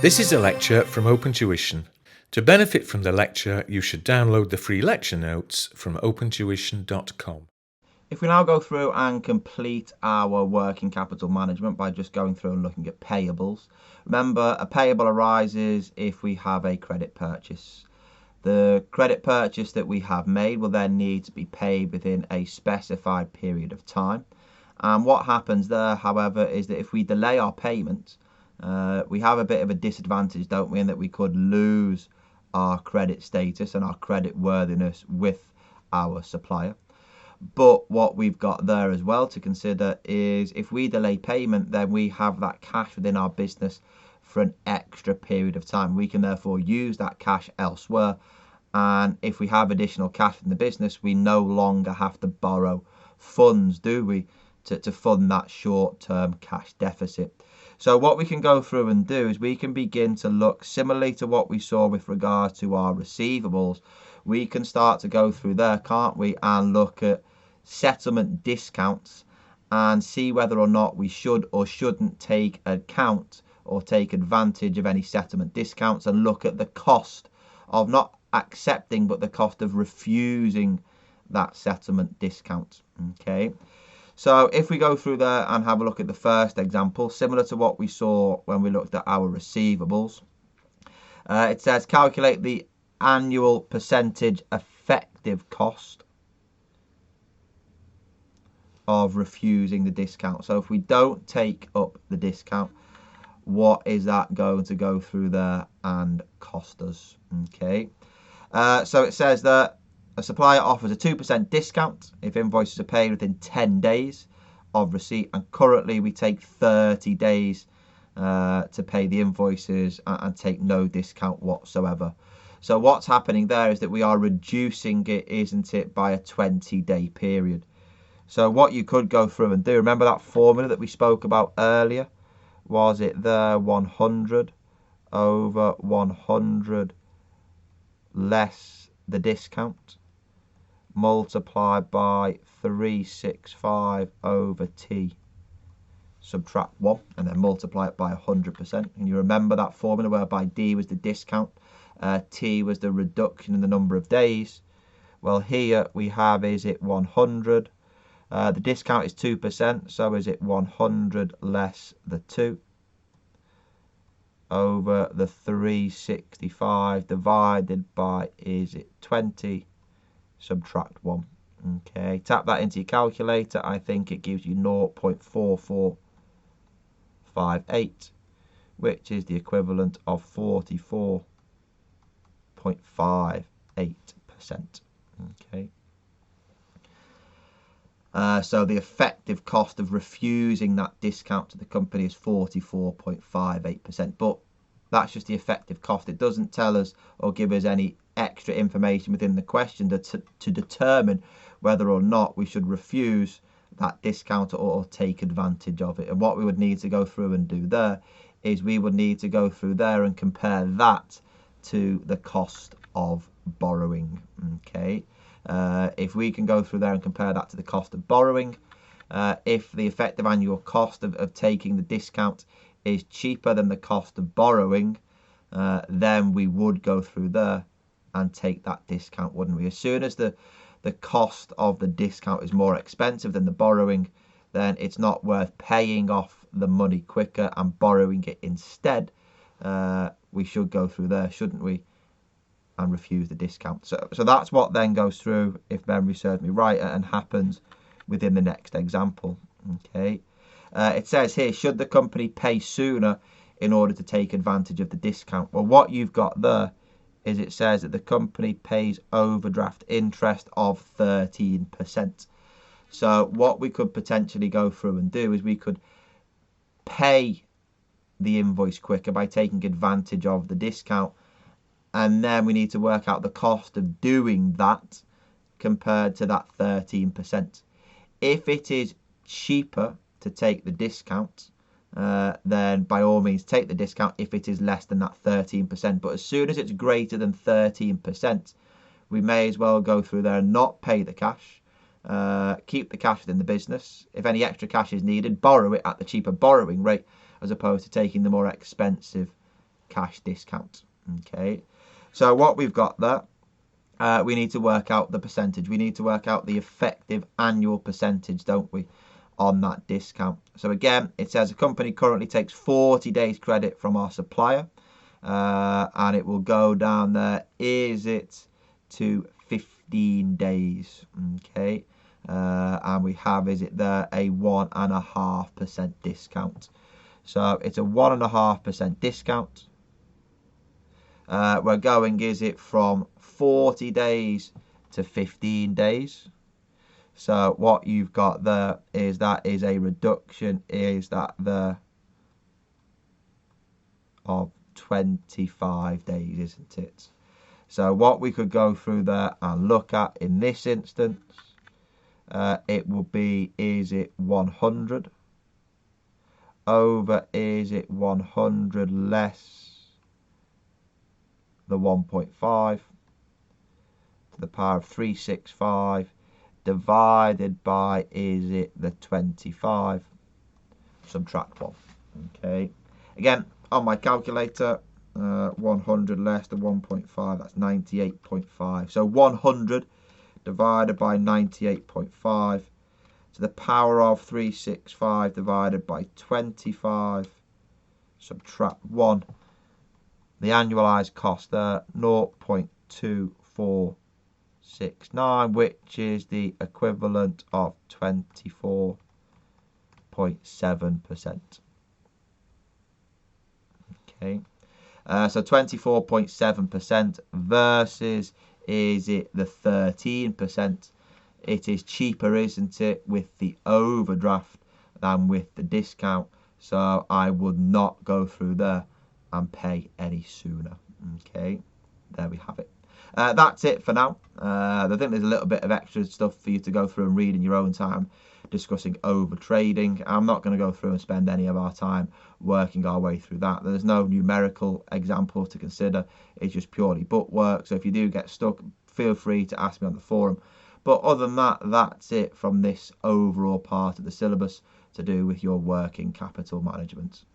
This is a lecture from Open Tuition. To benefit from the lecture, you should download the free lecture notes from opentuition.com. If we now go through and complete our working capital management by just going through and looking at payables, remember a payable arises if we have a credit purchase. The credit purchase that we have made will then need to be paid within a specified period of time. And what happens there, however, is that if we delay our payment, we have a bit of a disadvantage, don't we, in that we could lose our credit status and our credit worthiness with our supplier. But what we've got there as well to consider is if we delay payment, then we have that cash within our business for an extra period of time. We can therefore use that cash elsewhere. And if we have additional cash in the business, we no longer have to borrow funds, do we, to fund that short-term cash deficit. So what we can go through and do is we can begin to look similarly to what we saw with regards to our receivables. We can start to go through there, can't we, and look at settlement discounts and see whether or not we should or shouldn't take account or take advantage of any settlement discounts, and look at the cost of not accepting but the cost of refusing that settlement discount. Okay, so if we go through there and have a look at the first example, similar to what we saw when we looked at our receivables, it says calculate the annual percentage effective cost of refusing the discount. So if we don't take up the discount, what is that going to go through there and cost us? Okay, so it says that a supplier offers a 2% discount if invoices are paid within 10 days of receipt, and currently we take 30 days to pay the invoices and take no discount whatsoever. So what's happening there is that we are reducing it, isn't it, by a 20-day period. So what you could go through and do, remember that formula that we spoke about earlier? Was it there 100 over 100 less the discount multiplied by 365 over T, subtract 1, and then multiply it by 100%. And you remember that formula whereby D was the discount, T was the reduction in the number of days. Well, here we have, is it 100? The discount is 2%, so is it 100 less the 2 over the 365 divided by, is it 20, subtract 1. Okay, tap that into your calculator. I think it gives you 0.4458, which is the equivalent of 44.58%. Okay. So the effective cost of refusing that discount to the company is 44.58%. But that's just the effective cost. It doesn't tell us or give us any extra information within the question to determine whether or not we should refuse that discount or take advantage of it. And what we would need to go through and do there is we would need to go through there and compare that to the cost of borrowing. Okay. If we can go through there and compare that to the cost of borrowing, if the effective annual cost of taking the discount is cheaper than the cost of borrowing, then we would go through there and take that discount, wouldn't we? As soon as the cost of the discount is more expensive than the borrowing, then it's not worth paying off the money quicker and borrowing it instead. We should go through there, shouldn't we, and refuse the discount. So that's what then goes through, if memory serves me right, and happens within the next example. Okay, it says here, should the company pay sooner in order to take advantage of the discount? Well, what you've got there is it says that the company pays overdraft interest of 13%. So what we could potentially go through and do is we could pay the invoice quicker by taking advantage of the discount, and then we need to work out the cost of doing that compared to that 13%. If it is cheaper to take the discount, then by all means take the discount if it is less than that 13%. But as soon as it's greater than 13%, we may as well go through there and not pay the cash, keep the cash within the business. If any extra cash is needed, borrow it at the cheaper borrowing rate as opposed to taking the more expensive cash discount. Okay, so what we've got there, we need to work out the percentage. We need to work out the effective annual percentage, don't we, on that discount. So again, it says a company currently takes 40 days credit from our supplier, and it will go down there. Is it to 15 days? Okay, and we have, is it there, a 1.5% discount. So it's a 1.5% discount. We're going, is it from 40 days to 15 days? So what you've got there is that is a reduction, is that there, of 25 days, isn't it? So what we could go through there and look at in this instance, it will be, is it 100 over, is it 100 less the 1.5 to the power of 365 divided by, is it the 25, subtract 1. Okay, again on my calculator, 100 less the 1.5, that's 98.5. So 100 divided by 98.5 to the power of 365 divided by 25, subtract 1. The annualized cost there, 0.2469, which is the equivalent of 24.7%. Okay, so 24.7% versus, is it the 13%? It is cheaper, isn't it, with the overdraft than with the discount. So I would not go through there and pay any sooner. Okay, there we have it. That's it for now. I think there's a little bit of extra stuff for you to go through and read in your own time, discussing over trading. I'm not going to go through and spend any of our time working our way through that. There's no numerical example to consider. It's just purely book work. So if you do get stuck, feel free to ask me on the forum. But other than that, that's it from this overall part of the syllabus to do with your working capital management.